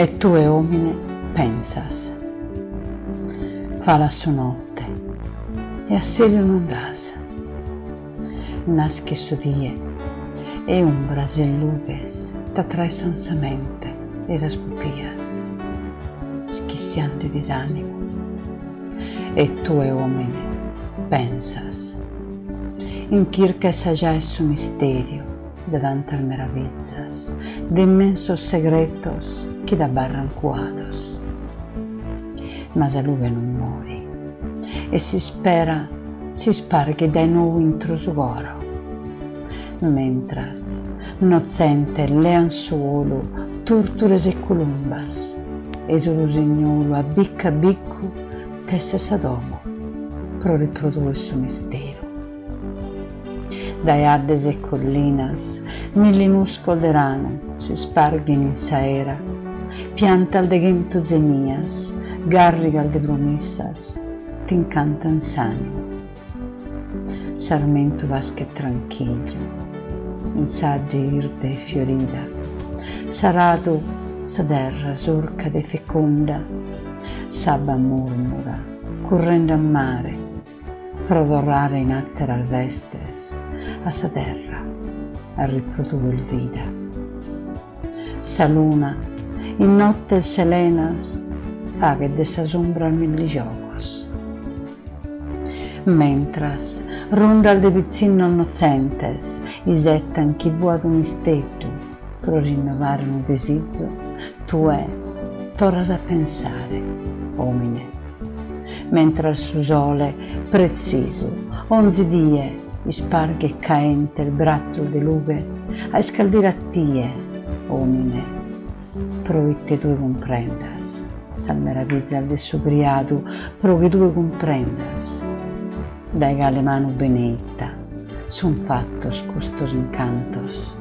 E tue omine pensas. Fa la sua notte e assilio non das. Naschi su die e umbras e lugues t'attraesan sa mente e as pupias, schistiando di disanimo. E tue omine pensas. In circa essa su misterio, de tantas maravillas, de inmensos segretos que da barran cuados. Mas a luve non muori e si spera si sparghi dai nuovo intruso goro. Mentras nocente lean suolo tortures e columbas e sul signolo a biccu tesse s'adomo pro riprodurre il suo mistero. Dai addes e collinas nell'inus colderano si sparghin in saera, pianta al de gento zenias, garriga al de promissas, t'incantan s'animo. Sarmento vasche tranquillo, in saggi irde e fiorida, sarado sa terra sorca de feconda, sabba murmura, correndo a mare, prodorrare in attera al vestes, a sa terra, a riprodurre il vida. Sa luna, in notte selenas, fa che de sa sombra al milli giocos. Mentras, ronda al de pizzino innocentes, isettan chi vuoto un istetto, pro rinnovare un desiderio, tu torras a pensare, omine. Mentre al suo sole preciso, onzi die, isparghe e caente il braccio de luve, a scaldire a tie, omine, proitte tue comprendas, s'al meraviglia del suo criato, pro che tue comprendas, dai gale mano benetta, son fattos custos incantos,